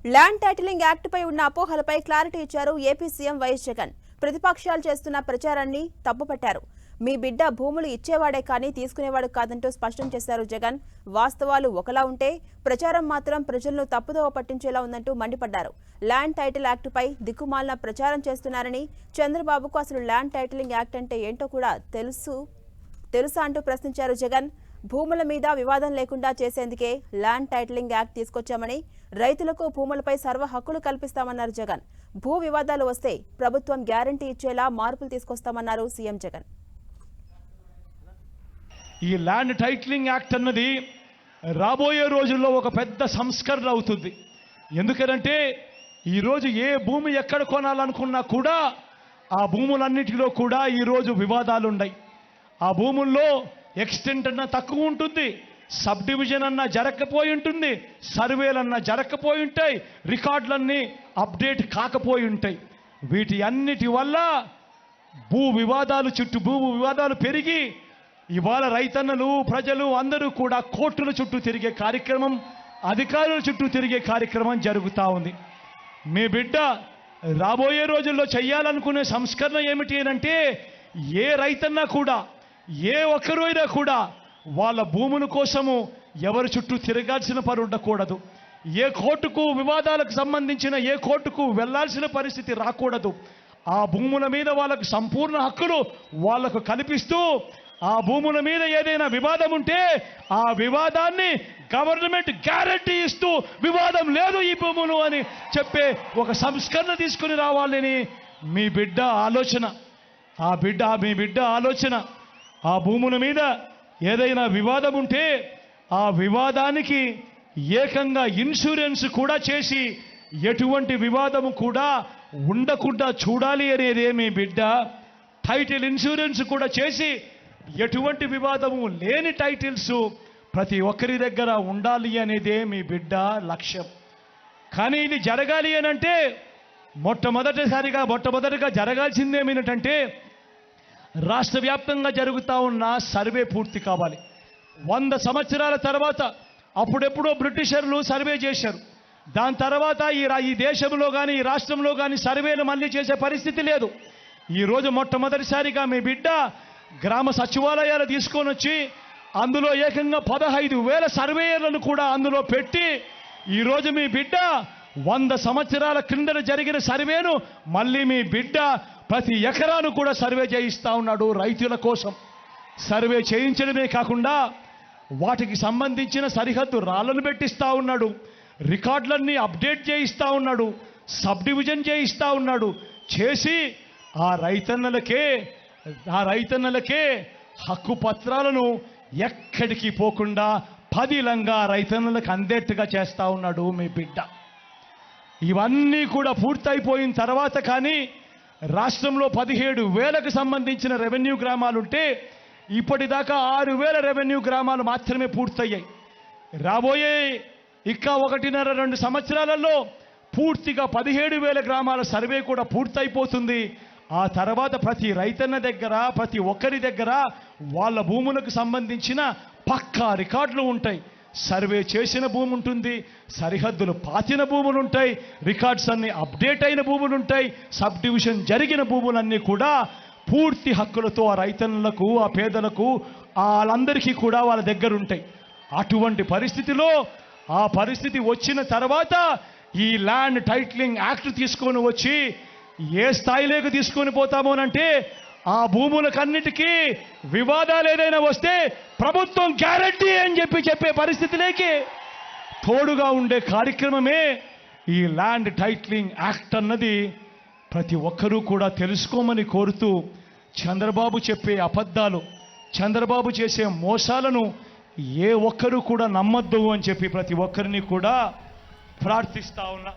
Land titling act పై ఉన్న అపోహలపై clarity ఇచ్చారు AP CM YS Jagan. ప్రతిపక్షాలు చేస్తున్న ప్రచారాన్ని తప్పుపట్టారు. మీ బిడ్డ భూములు ఇచ్చేవాడే కానీ తీసుకునేవాడు కాదంటూ స్పష్టం చేశారు జగన్. వాస్తవాలు ఒకలా ఉంటే ప్రచారం మాత్రం ప్రజలను తప్పుదోవ పట్టించేలా ఉందంటూ మండిపడ్డారు. ల్యాండ్ టైటిల్ యాక్ట్ పై దిక్కుమాలిన ప్రచారం చేస్తున్నారని, చంద్రబాబుకు అసలు ల్యాండ్ టైటిలింగ్ యాక్ట్ అంటే ఏంటో కూడా తెలుసా అంటూ ప్రశ్నించారు జగన్. భూముల మీద వివాదం లేకుండా చేసేందుకే ల్యాండ్ టైటిలింగ్ యాక్ట్ తీసుకొచ్చామని, రైతులకు భూములపై సర్వ హక్కులు కల్పిస్తామన్నారు జగన్. భూ వివాదాలు వస్తే ప్రభుత్వం గ్యారంటీ ఇచ్చేలా మార్పులు తీసుకొస్తామన్నారు సీఎం జగన్. ఈ ల్యాండ్ టైటిలింగ్ యాక్ట్ అన్నది రాబోయే రోజుల్లో ఒక పెద్ద సంస్కరణ అవుతుంది. ఎందుకంటే ఈరోజు ఏ భూమి ఎక్కడ కొనాలనుకున్నా కూడా ఆ భూములన్నిటిలో కూడా ఈరోజు వివాదాలు ఉన్నాయి. ఆ భూముల్లో ఎక్స్టెంట్ అన్న తక్కువ ఉంటుంది, సబ్ డివిజన్ అన్న జరగకపోయి ఉంటుంది, సర్వేలన్నా జరగకపోయి ఉంటాయి, రికార్డులన్నీ అప్డేట్ కాకపోయి ఉంటాయి. వీటి అన్నిటి వల్ల భూ వివాదాలు పెరిగి ఇవాళ రైతన్నలు ప్రజలు అందరూ కూడా కోర్టుల చుట్టూ తిరిగే కార్యక్రమం, అధికారుల చుట్టూ తిరిగే కార్యక్రమం జరుగుతూ ఉంది. మీ బిడ్డ రాబోయే రోజుల్లో చేయాలనుకునే సంస్కరణ ఏమిటి అంటే, ఏ రైతన్నా కూడా ఏ ఒక్కరు అయినా కూడా వాళ్ళ భూముల కోసము ఎవరి చుట్టూ తిరగాల్సిన పని ఉండకూడదు. ఏ కోర్టుకు వివాదాలకు సంబంధించిన ఏ కోర్టుకు వెళ్లాల్సిన పరిస్థితి రాకూడదు. ఆ భూముల మీద వాళ్ళకు సంపూర్ణ హక్కులు వాళ్లకు కల్పిస్తూ, ఆ భూముల మీద ఏదైనా వివాదం ఉంటే ఆ వివాదాన్ని గవర్నమెంట్ గ్యారంటీ ఇస్తూ వివాదం లేదు ఈ భూములు అని చెప్పే ఒక సంస్కరణ తీసుకుని రావాలని మీ బిడ్డ ఆలోచన. మీ బిడ్డ ఆలోచన ఆ భూముల మీద ఏదైనా వివాదం ఉంటే ఆ వివాదానికి ఏకంగా ఇన్సూరెన్స్ కూడా చేసి ఎటువంటి వివాదము కూడా ఉండకుండా చూడాలి అనేదే మీ బిడ్డ. టైటిల్ ఇన్సూరెన్స్ కూడా చేసి ఎటువంటి వివాదము లేని టైటిల్స్ ప్రతి ఒక్కరి దగ్గర ఉండాలి అనేదే మీ బిడ్డ లక్ష్యం. కానీ ఇది జరగాలి అనంటే మొట్టమొదటిగా జరగాల్సిందేమిటంటే రాష్ట్ర వ్యాప్తంగా జరుగుతూ ఉన్న సర్వే పూర్తి కావాలి. 100 సంవత్సరాల తర్వాత అప్పుడెప్పుడో బ్రిటిషర్లు సర్వే చేశారు. దాని తర్వాత ఈ దేశంలో కానీ ఈ రాష్ట్రంలో కానీ సర్వేలు మళ్ళీ చేసే పరిస్థితి లేదు. ఈరోజు మొట్టమొదటిసారిగా మీ బిడ్డ గ్రామ సచివాలయాలు తీసుకొని వచ్చి అందులో ఏకంగా 15,000 సర్వేయర్లను కూడా అందులో పెట్టి ఈరోజు మీ బిడ్డ 100 సంవత్సరాల క్రిందట జరిగిన సర్వేను మళ్ళీ మీ బిడ్డ ప్రతి ఎకరాను కూడా సర్వే చేయిస్తూ ఉన్నాడు. రైతుల కోసం సర్వే చేయించడమే కాకుండా వాటికి సంబంధించిన సరిహద్దు రాళ్లను పెట్టిస్తూ ఉన్నాడు, రికార్డులన్నీ అప్డేట్ చేయిస్తూ ఉన్నాడు, సబ్ డివిజన్ చేయిస్తూ ఉన్నాడు. చేసి ఆ రైతన్నలకే హక్కు పత్రాలను ఎక్కడికి పోకుండా పదిలంగా రైతన్నలకు అందేట్టుగా చేస్తూ ఉన్నాడు మీ బిడ్డ. ఇవన్నీ కూడా పూర్తయిపోయిన తర్వాత కానీ రాష్ట్రంలో 17,000కు సంబంధించిన రెవెన్యూ గ్రామాలుంటే ఇప్పటిదాకా 6,000 రెవెన్యూ గ్రామాలు మాత్రమే పూర్తయ్యాయి. రాబోయే 1.5-2 సంవత్సరాలలో పూర్తిగా 17,000 గ్రామాల సర్వే కూడా పూర్తయిపోతుంది. ఆ తర్వాత ప్రతి రైతన్న దగ్గర ప్రతి ఒక్కరి దగ్గర వాళ్ళ భూములకు సంబంధించిన పక్కా రికార్డులు ఉంటాయి. సర్వే చేసిన భూమి ఉంటుంది, సరిహద్దులు పాతిన భూములు ఉంటాయి, రికార్డ్స్ అన్ని అప్డేట్ అయిన భూములు ఉంటాయి, సబ్ డివిజన్ జరిగిన భూములన్నీ కూడా పూర్తి హక్కులతో ఆ రైతన్నులకు ఆ పేదలకు వాళ్ళందరికీ కూడా వాళ్ళ దగ్గర ఉంటాయి. అటువంటి పరిస్థితిలో ఆ పరిస్థితి వచ్చిన తర్వాత ఈ ల్యాండ్ టైటిలింగ్ యాక్ట్ తీసుకొని వచ్చి ఏ స్థాయిలోకి తీసుకొని పోతామోనంటే ఆ భూములకన్నిటికీ వివాదాలు ఏదైనా వస్తే ప్రభుత్వం గ్యారంటీ అని చెప్పే పరిస్థితిలోకి తోడుగా ఉండే కార్యక్రమమే ఈ ల్యాండ్ టైటిలింగ్ యాక్ట్ అన్నది ప్రతి ఒక్కరూ కూడా తెలుసుకోమని కోరుతూ, చంద్రబాబు చెప్పే అబద్ధాలు, చంద్రబాబు చేసే మోసాలను ఏ ఒక్కరూ కూడా నమ్మొద్దు అని చెప్పి ప్రతి ఒక్కరిని కూడా ప్రార్థిస్తా ఉన్నా.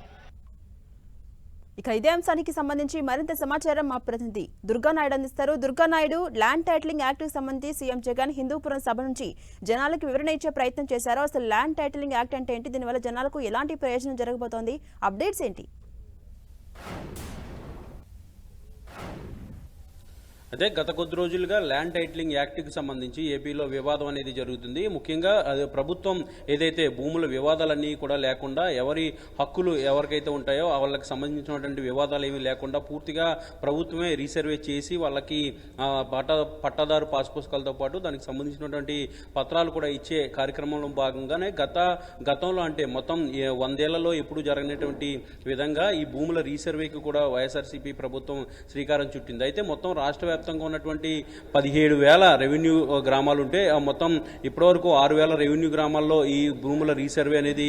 ఇక ఇదే అంశానికి సంబంధించి మరింత సమాచారం మా ప్రతినిధి దుర్గానాయుడు అందిస్తారు. దుర్గానాయుడు, ల్యాండ్ టైటిలింగ్ యాక్ట్ కి సంబంధించి సీఎం జగన్ హిందూపురం సభ నుంచి జనాలకు వివరణ ఇచ్చే ప్రయత్నం చేశారు. అసలు ల్యాండ్ టైటిలింగ్ యాక్ట్ అంటే ఏంటి, దీనివల్ల జనాలకు ఎలాంటి ప్రయోజనం జరగబోతోంది, అప్డేట్స్ ఏంటి? అయితే గత కొద్ది రోజులుగా ల్యాండ్ టైటిలింగ్ యాక్ట్కి సంబంధించి ఏపీలో వివాదం అనేది జరుగుతుంది. ముఖ్యంగా అది ప్రభుత్వం ఏదైతే భూముల వివాదాలన్నీ కూడా లేకుండా ఎవరి హక్కులు ఎవరికైతే ఉంటాయో వాళ్ళకి సంబంధించినటువంటి వివాదాలు ఏమీ లేకుండా పూర్తిగా ప్రభుత్వమే రీసర్వే చేసి వాళ్ళకి పట్టాదారు పాస్ పుస్తకాలతో పాటు దానికి సంబంధించినటువంటి పత్రాలు కూడా ఇచ్చే కార్యక్రమంలో భాగంగానే గతంలో అంటే మొత్తం 100 ఏళ్లలో ఎప్పుడు జరగనటువంటి విధంగా ఈ భూముల రీసర్వేకి కూడా వైఎస్ఆర్సీపీ ప్రభుత్వం శ్రీకారం చుట్టింది. అయితే మొత్తం రాష్ట్ర వ్యాప్తంగా ఉన్నటువంటి 17,000 రెవెన్యూ గ్రామాలు ఉంటే మొత్తం ఇప్పటివరకు 6,000 రెవెన్యూ గ్రామాల్లో ఈ భూముల రీసర్వే అనేది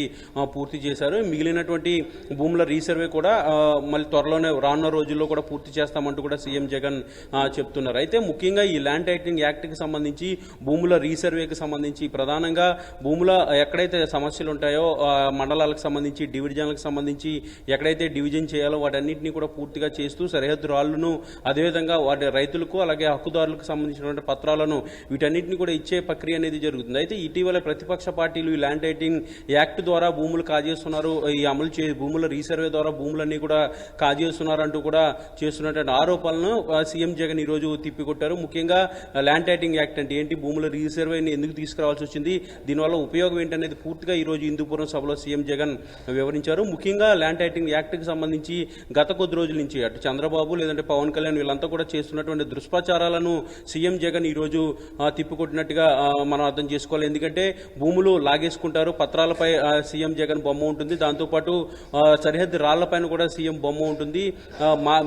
పూర్తి చేశారు. మిగిలినటువంటి భూముల రీసర్వే కూడా మళ్ళీ త్వరలోనే రానున్న రోజుల్లో కూడా పూర్తి చేస్తామంటూ కూడా సీఎం జగన్ చెప్తున్నారు. అయితే ముఖ్యంగా ఈ ల్యాండ్ టైటిలింగ్ యాక్ట్కి సంబంధించి భూముల రీసర్వేకి సంబంధించి ప్రధానంగా భూముల ఎక్కడైతే సమస్యలు ఉంటాయో మండలాలకు సంబంధించి డివిజన్లకు సంబంధించి ఎక్కడైతే డివిజన్ చేయాలో వాటన్నింటినీ కూడా పూర్తిగా చేస్తూ సరిహద్దు రాళ్లను అదేవిధంగా వాటి రైతులకు అలాగే హక్కుదారులకు సంబంధించినటువంటి పత్రాలను వీటన్నిటిని కూడా ఇచ్చే ప్రక్రియ అనేది జరుగుతుంది. అయితే ఇటీవల ప్రతిపక్ష పార్టీలు ఈ ల్యాండ్ టైటిలింగ్ యాక్ట్ ద్వారా భూములు కాజేస్తున్నారు, ఈ భూముల రీసర్వే ద్వారా భూములన్నీ కూడా కాజేస్తున్నారు అంటూ కూడా చేస్తున్నటువంటి ఆరోపణలను సీఎం జగన్ ఈ రోజు తిప్పికొట్టారు. ముఖ్యంగా ల్యాండ్ టైటిలింగ్ యాక్ట్ అంటే ఏంటి, భూముల రీసర్వేని ఎందుకు తీసుకురావాల్సి వచ్చింది, దీనివల్ల ఉపయోగం ఏంటనేది పూర్తిగా ఈ రోజు హిందూపురం సభలో సీఎం జగన్ వివరించారు. ముఖ్యంగా ల్యాండ్ టైటిలింగ్ యాక్ట్కి సంబంధించి గత కొద్ది రోజుల నుంచి అటు చంద్రబాబు లేదంటే పవన్ కళ్యాణ్ వీళ్ళంతా కూడా చేస్తున్నటువంటి దుష్ప్రచారాలను సీఎం జగన్ ఈ రోజు తిప్పికొట్టినట్టుగా మనం అర్థం చేసుకోవాలి. ఎందుకంటే భూములు లాగేసుకుంటారు, పత్రాలపై సీఎం జగన్ బొమ్మ ఉంటుంది, దాంతోపాటు సరిహద్దు రాళ్లపైన కూడా సీఎం బొమ్మ ఉంటుంది,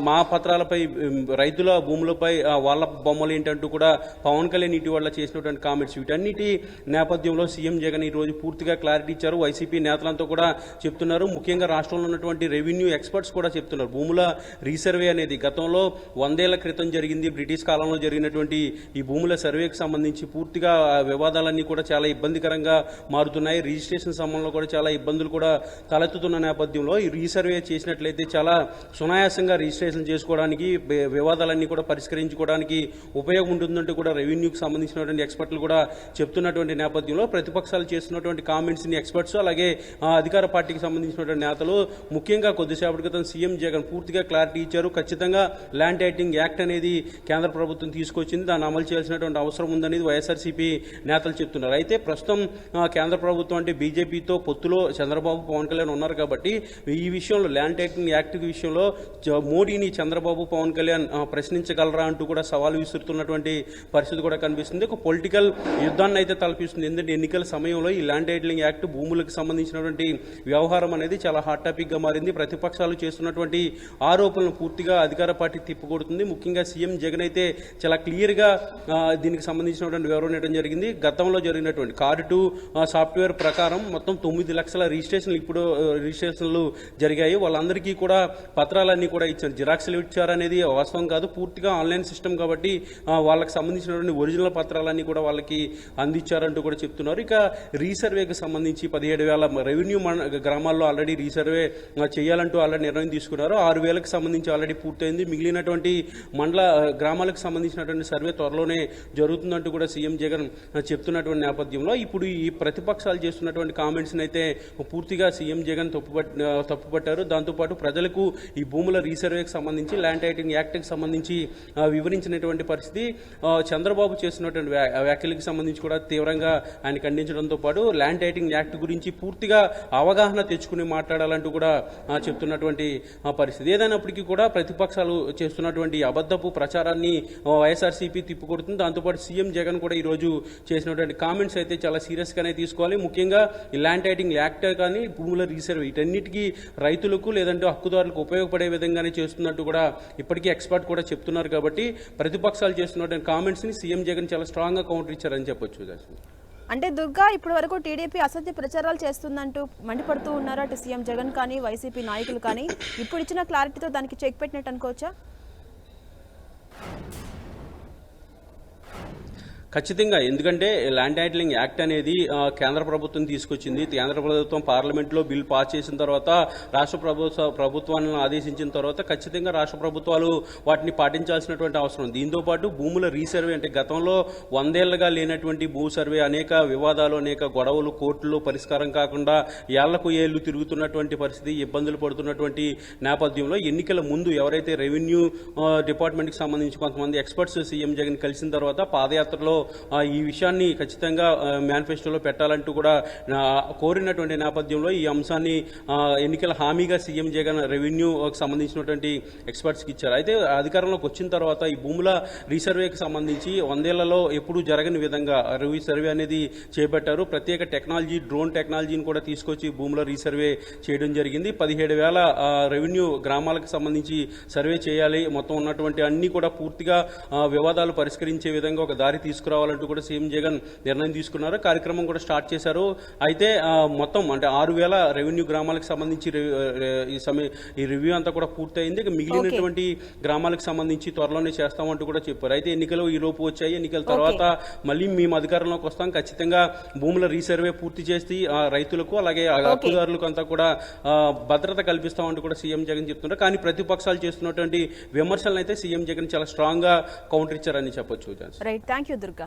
మా పత్రాలపై రైతుల భూములపై వాళ్ళ బొమ్మలు ఏంటంటూ కూడా పవన్ కళ్యాణ్ ఇటీవల చేసినటువంటి కామెంట్స్ వీటన్నిటి నేపథ్యంలో సీఎం జగన్ ఈ రోజు పూర్తిగా క్లారిటీ ఇచ్చారు. వైసీపీ నేతలంతా కూడా చెప్తున్నారు. ముఖ్యంగా రాష్ట్రంలో ఉన్నటువంటి రెవెన్యూ ఎక్స్పర్ట్స్ కూడా చెప్తున్నారు భూముల రీసర్వే అనేది గతంలో 100 ఏళ్ల క్రితం జరిగింది, బ్రిటిష్ కాలంలో జరిగినటువంటి ఈ భూముల సర్వేకి సంబంధించి పూర్తిగా వివాదాలన్నీ కూడా చాలా ఇబ్బందికరంగా మారుతున్నాయి. రిజిస్ట్రేషన్ సమయంలో కూడా చాలా ఇబ్బందులు కూడా తలెత్తుతున్న నేపథ్యంలో ఈ రీసర్వే చేసినట్లయితే చాలా సునాయాసంగా రిజిస్ట్రేషన్ చేసుకోవడానికి వివాదాలన్నీ కూడా పరిష్కరించుకోవడానికి ఉపయోగం ఉంటుందంటూ కూడా రెవెన్యూకి సంబంధించినటువంటి ఎక్స్పర్ట్లు కూడా చెప్తున్నటువంటి నేపథ్యంలో ప్రతిపక్షాలు చేస్తున్నటువంటి కామెంట్స్ ని ఎక్స్పర్ట్స్ అలాగే అధికార పార్టీకి సంబంధించినటువంటి నేతలు ముఖ్యంగా కొద్దిసేపటి క్రితం సీఎం జగన్ పూర్తిగా క్లారిటీ ఇచ్చారు. ఖచ్చితంగా ల్యాండ్ టైటిలింగ్ యాక్ట్ అనేది కేంద్ర ప్రభుత్వం తీసుకొచ్చింది, దాన్ని అమలు చేయాల్సినటువంటి అవసరం ఉందనేది వైఎస్ఆర్సీపీ నేతలు చెప్తున్నారు. అయితే ప్రస్తుతం కేంద్ర ప్రభుత్వం అంటే బీజేపీతో పొత్తులో చంద్రబాబు పవన్ కళ్యాణ్ ఉన్నారు కాబట్టి ఈ విషయంలో ల్యాండ్ టైటిలింగ్ యాక్ట్ విషయంలో మోడీని చంద్రబాబు పవన్ కళ్యాణ్ ప్రశ్నించగలరా అంటూ కూడా సవాలు విసురుతున్నటువంటి పరిస్థితి కూడా కనిపిస్తుంది. ఒక పొలిటికల్ యుద్ధాన్ని అయితే తలపిస్తుంది. ఎందుకంటే ఎన్నికల సమయంలో ఈ ల్యాండ్ టైటిలింగ్ యాక్ట్ భూములకు సంబంధించినటువంటి వ్యవహారం అనేది చాలా హాట్ టాపిక్ గా మారింది. ప్రతిపక్షాలు చేస్తున్నటువంటి ఆరోపణలు పూర్తిగా అధికార పార్టీ తిప్పికొడుతుంది. ముఖ్యంగా సీఎం జగన్ అయితే చాలా క్లియర్ గా దీనికి సంబంధించినటువంటి వివరణ ఇవ్వడం జరిగింది. గతంలో జరిగినటువంటి కార్డు సాఫ్ట్వేర్ ప్రకారం మొత్తం 9 లక్షల రిజిస్ట్రేషన్లు జరిగాయి. వాళ్ళందరికీ కూడా పత్రాలన్నీ కూడా ఇచ్చారు, జిరాక్స్లు ఇచ్చారనేది వాస్తవం కాదు, పూర్తిగా ఆన్లైన్ సిస్టమ్ కాబట్టి వాళ్ళకి సంబంధించినటువంటి ఒరిజినల్ పత్రాలన్నీ కూడా వాళ్ళకి అందించారంటూ కూడా చెప్తున్నారు. ఇక రీసర్వేకి సంబంధించి 17,000 రెవెన్యూ గ్రామాల్లో ఆల్రెడీ రీసర్వే చేయాలంటూ ఆల్రెడీ నిర్ణయం తీసుకున్నారు. 6,000కి సంబంధించి ఆల్రెడీ పూర్తయింది. మిగిలినటువంటి మండల గ్రామాలకు సంబంధించినటువంటి సర్వే త్వరలోనే జరుగుతుందంటూ కూడా సీఎం జగన్ చెప్తున్నటువంటి నేపథ్యంలో ఇప్పుడు ఈ ప్రతిపక్షాలు చేస్తున్నటువంటి కామెంట్స్ అయితే పూర్తిగా సీఎం జగన్ తప్పుపట్టారు. దాంతోపాటు ప్రజలకు ఈ భూముల రీసర్వేకి సంబంధించి ల్యాండ్ టైటిలింగ్ యాక్ట్కి సంబంధించి వివరించినటువంటి పరిస్థితి. చంద్రబాబు చేస్తున్నటువంటి వ్యాఖ్యలకు సంబంధించి కూడా తీవ్రంగా ఆయన ఖండించడంతో పాటు ల్యాండ్ టైటిలింగ్ యాక్ట్ గురించి పూర్తిగా అవగాహన తెచ్చుకుని మాట్లాడాలంటూ కూడా చెప్తున్నటువంటి పరిస్థితి. ఏదైనప్పటికీ కూడా ప్రతిపక్షాలు చేస్తున్నటువంటి అబద్ధపు ప్రచారాన్ని వైఎస్ఆర్సీపీ తిప్పికొడుతుంది. దాంతోపాటు సీఎం జగన్ కూడా ఈ రోజు చేసినటువంటి కామెంట్స్ అయితే చాలా సీరియస్ గానే తీసుకోవాలి. ముఖ్యంగా ఈ ల్యాండ్ టైటిలింగ్ యాక్ట్ కానీ భూముల రీసర్వే వీటన్నిటికీ రైతులకు లేదంటే హక్కుదారులకు ఉపయోగపడే విధంగానే చేస్తున్నట్టు కూడా ఇప్పటికీ ఎక్స్పర్ట్ కూడా చెప్తున్నారు. కాబట్టి ప్రతిపక్షాలు చేస్తున్నటువంటి కామెంట్స్ ని సీఎం జగన్ చాలా స్ట్రాంగ్ గా కౌంటర్ ఇచ్చారని చెప్పొచ్చు. అంటే దుర్గా ఇప్పటి వరకు టీడీపీ అసత్య ప్రచారాలు చేస్తుందంటూ మండిపడుతూ ఉన్నారు అటు సీఎం జగన్ కానీ వైసీపీ నాయకులు కానీ. ఇప్పుడు ఇచ్చిన క్లారిటీతో దానికి చెక్ పెట్టినట్టు అనుకోవచ్చా? ఖచ్చితంగా, ఎందుకంటే ల్యాండ్ టైటిలింగ్ యాక్ట్ అనేది కేంద్ర ప్రభుత్వం తీసుకొచ్చింది. కేంద్ర ప్రభుత్వం పార్లమెంట్లో బిల్ పాస్ చేసిన తర్వాత రాష్ట్ర ప్రభుత్వాన్ని ఆదేశించిన తర్వాత ఖచ్చితంగా రాష్ట్ర ప్రభుత్వాలు వాటిని పాటించాల్సినటువంటి అవసరం ఉంది. దీంతో పాటు భూముల రీసర్వే, అంటే గతంలో 100 ఏళ్లుగా లేనటువంటి భూ సర్వే, అనేక వివాదాలు, అనేక గొడవలు కోర్టులో పరిష్కారం కాకుండా ఏళ్లకు ఏళ్లు తిరుగుతున్నటువంటి పరిస్థితి, ఇబ్బందులు పడుతున్నటువంటి నేపథ్యంలో ఎన్నికల ముందు ఎవరైతే రెవెన్యూ డిపార్ట్మెంట్కి సంబంధించి కొంతమంది ఎక్స్పర్ట్స్ సీఎం జగన్ కలిసిన తర్వాత పాదయాత్రలో ఈ విషయాన్ని ఖచ్చితంగా మేనిఫెస్టోలో పెట్టాలంటూ కూడా కోరినటువంటి నేపథ్యంలో ఈ అంశాన్ని ఎన్నికల హామీగా సీఎం జగన్ రెవెన్యూకి సంబంధించినటువంటి ఎక్స్పర్ట్స్కి ఇచ్చారు. అయితే అధికారంలోకి వచ్చిన తర్వాత ఈ భూముల రీసర్వేకి సంబంధించి 100 ఏళ్లలో ఎప్పుడూ జరగని విధంగా రీసర్వే అనేది చేపట్టారు. ప్రత్యేక టెక్నాలజీ, డ్రోన్ టెక్నాలజీని కూడా తీసుకొచ్చి భూముల రీసర్వే చేయడం జరిగింది. 17,000 రెవెన్యూ గ్రామాలకు సంబంధించి సర్వే చేయాలి. మొత్తం ఉన్నటువంటి అన్ని కూడా పూర్తిగా వివాదాలు పరిష్కరించే విధంగా ఒక దారి తీసుకురావాలంటూ కూడా సీఎం జగన్ నిర్ణయం తీసుకున్నారు. కార్యక్రమం కూడా స్టార్ట్ చేశారు. అయితే మొత్తం అంటే 6,000 రెవెన్యూ గ్రామాలకు సంబంధించి ఈ రివ్యూ అంతా కూడా పూర్తయింది. మిగిలినటువంటి గ్రామాలకు సంబంధించి త్వరలోనే చేస్తామంటూ కూడా చెప్పారు. అయితే ఎన్నికలు ఈ లోపు వచ్చాయి. ఎన్నికల తర్వాత మళ్ళీ మేము అధికారంలోకి వస్తాం, ఖచ్చితంగా భూముల రీసర్వే పూర్తి చేసి రైతులకు అలాగే హక్కుదారులకు అంతా కూడా భద్రత కల్పిస్తామంటూ కూడా సీఎం జగన్ చెప్తున్నారు. కానీ ప్రతిపక్షాలు చేస్తున్నటువంటి విమర్శలను అయితే సీఎం జగన్ చాలా స్ట్రాంగ్ గా కౌంటర్ ఇచ్చారని చెప్పొచ్చు. Right, thank you Durga.